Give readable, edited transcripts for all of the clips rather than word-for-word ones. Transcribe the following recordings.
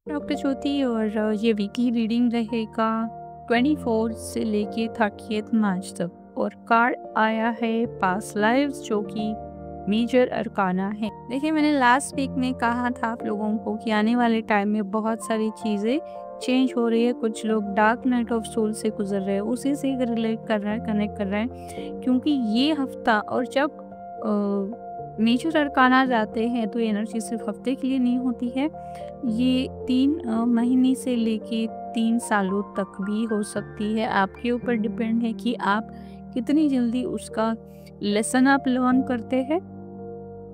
Doctor ज्योति और ये weekly reading रहेगा 24 से लेके 30 मार्च तक। और कार्ड आया है पास्ट लाइव्स, जो कि मेजर अरकाना है। देखिए, मैंने लास्ट वीक में कहा था आप लोगों को कि आने वाले टाइम में बहुत सारी चीज़ें चेंज हो रही है। कुछ लोग डार्क नाइट ऑफ सोल से गुजर रहे हैं, उसी से रिलेट कर रहा है, कनेक्ट कर रहा है, क्योंकि ये हफ्ता और जब मेजर अरकाना जाते हैं तो एनर्जी सिर्फ हफ्ते के लिए नहीं होती है। ये 3 महीने से लेके 3 सालों तक भी हो सकती है। आपके ऊपर डिपेंड है कि आप कितनी जल्दी उसका लेसन आप लर्न करते हैं,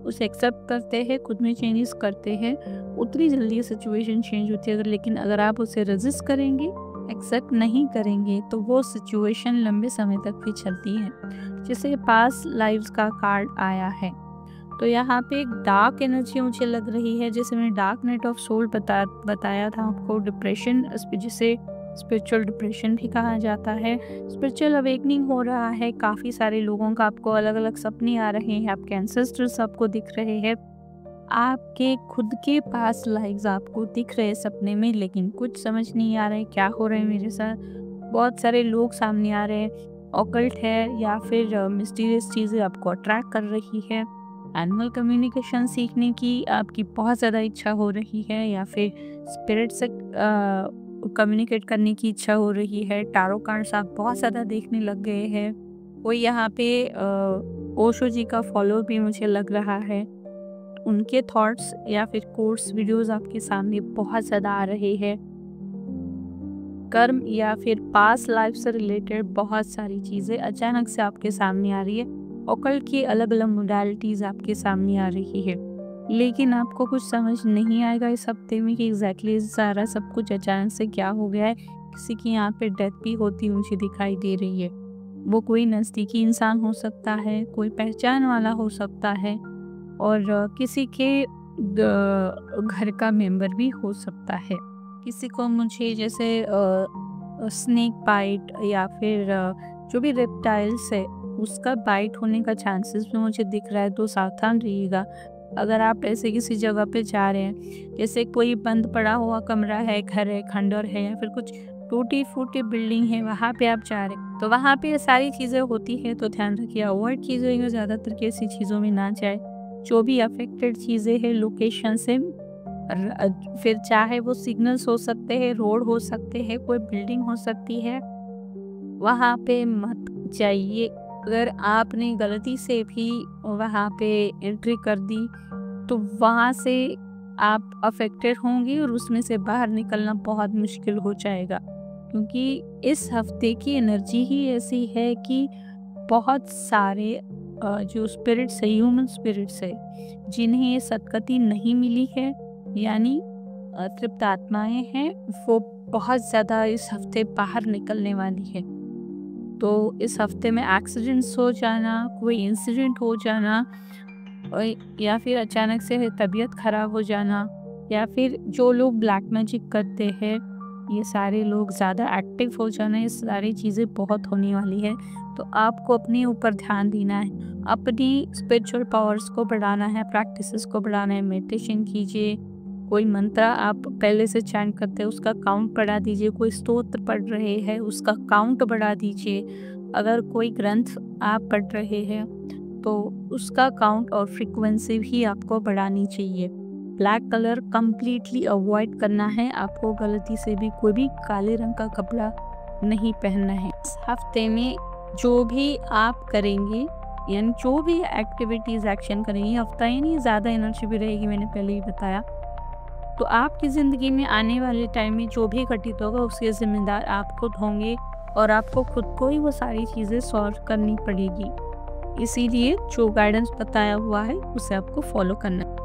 उसे एक्सेप्ट करते हैं, खुद में चेंजेस करते हैं, उतनी जल्दी सिचुएशन चेंज होती है। लेकिन अगर आप उसे रेजिस्ट करेंगे, एक्सेप्ट नहीं करेंगे, तो वो सिचुएशन लंबे समय तक भी चलती है। जैसे पास्ट लाइव्स का कार्ड आया है, तो यहाँ पे एक डार्क एनर्जी मुझे लग रही है। जैसे मैंने डार्क नाइट ऑफ सोल बताया था आपको, डिप्रेशन, जिसे स्पिरिचुअल डिप्रेशन भी कहा जाता है। स्पिरिचुअल अवेकनिंग हो रहा है। काफ़ी सारे लोगों का आपको अलग अलग सपने आ रहे हैं, आपके एंसेस्टर्स आपको दिख रहे हैं, आपके खुद के पास लाइव्स आपको दिख रहे हैं सपने में, लेकिन कुछ समझ नहीं आ रहा है क्या हो रहा है मेरे साथ। बहुत सारे लोग सामने आ रहे हैं, ऑकल्ट है या फिर मिस्टीरियस चीज़ें आपको अट्रैक्ट कर रही है। एनिमल कम्युनिकेशन सीखने की आपकी बहुत ज़्यादा इच्छा हो रही है, या फिर स्पिरिट से कम्युनिकेट करने की इच्छा हो रही है। टारो कार्ड्स आप बहुत ज़्यादा देखने लग गए हैं। कोई यहाँ पे ओशो जी का फॉलो भी मुझे लग रहा है। उनके थॉट्स या फिर कोर्स वीडियोस आपके सामने बहुत ज़्यादा आ रहे हैं। कर्म या फिर पास्ट लाइफ से रिलेटेड बहुत सारी चीज़ें अचानक से आपके सामने आ रही है। ऑकल्ट की अलग अलग मोडालिटीज़ आपके सामने आ रही है, लेकिन आपको कुछ समझ नहीं आएगा इस हफ्ते में कि एग्जैक्टली सारा सब कुछ अचानक से क्या हो गया है। किसी की यहाँ पे डेथ भी होती मुझे दिखाई दे रही है। वो कोई नज़दीकी इंसान हो सकता है, कोई पहचान वाला हो सकता है, और किसी के घर का मेंबर भी हो सकता है। किसी को मुझे जैसे स्नेक बाइट या फिर जो भी रेप्टाइल्स है उसका बाइट होने का चांसेस भी मुझे दिख रहा है, तो सावधान रहिएगा। अगर आप ऐसे किसी जगह पे जा रहे हैं, जैसे कोई बंद पड़ा हुआ कमरा है, घर है, खंडर है, या फिर कुछ टूटी फूटी बिल्डिंग है, वहाँ पे आप जा रहे हैं, तो वहाँ पे ये सारी चीज़ें होती है, तो ध्यान रखिए, अवॉइड कीजिएगा ज़्यादातर कि ऐसी चीज़ों में ना जाए। जो भी अफेक्टेड चीज़ें हैं लोकेशन से, फिर चाहे वो सिग्नल्स हो सकते हैं, रोड हो सकते हैं, कोई बिल्डिंग हो सकती है, वहाँ पे मत जाइए। अगर आपने गलती से भी वहाँ पे एंट्री कर दी, तो वहाँ से आप अफेक्टेड होंगे और उसमें से बाहर निकलना बहुत मुश्किल हो जाएगा, क्योंकि इस हफ्ते की एनर्जी ही ऐसी है कि बहुत सारे जो स्पिरिट्स है, ह्यूमन स्पिरिट्स है, जिन्हें ये सदगति नहीं मिली है, यानी तृप्त आत्माएं हैं, वो बहुत ज़्यादा इस हफ्ते बाहर निकलने वाली है। तो इस हफ्ते में एक्सीडेंट्स हो जाना, कोई इंसिडेंट हो जाना, या फिर अचानक से तबीयत खराब हो जाना, या फिर जो लोग ब्लैक मैजिक करते हैं, ये सारे लोग ज़्यादा एक्टिव हो जाना, ये सारी चीज़ें बहुत होने वाली है। तो आपको अपने ऊपर ध्यान देना है, अपनी स्पिरिचुअल पावर्स को बढ़ाना है, प्रैक्टिसेस को बढ़ाना है। मेडिटेशन कीजिए, कोई मंत्र आप पहले से चैंट करते हैं उसका काउंट बढ़ा दीजिए, कोई स्तोत्र पढ़ रहे हैं उसका काउंट बढ़ा दीजिए, अगर कोई ग्रंथ आप पढ़ रहे हैं तो उसका काउंट और फ्रीक्वेंसी भी आपको बढ़ानी चाहिए। ब्लैक कलर कम्प्लीटली अवॉइड करना है। आपको गलती से भी कोई भी काले रंग का कपड़ा नहीं पहनना है। इस हफ्ते में जो भी आप करेंगे, यानी जो भी एक्टिविटीज़ एक्शन करेंगे, हफ्ता ही नहीं ज़्यादा एनर्जी भी रहेगी, मैंने पहले ही बताया, तो आपकी ज़िंदगी में आने वाले टाइम में जो भी घटित होगा उसके ज़िम्मेदार आप खुद होंगे, और आपको खुद को ही वो सारी चीज़ें सॉल्व करनी पड़ेगी। इसीलिए जो गाइडेंस बताया हुआ है उसे आपको फॉलो करना है।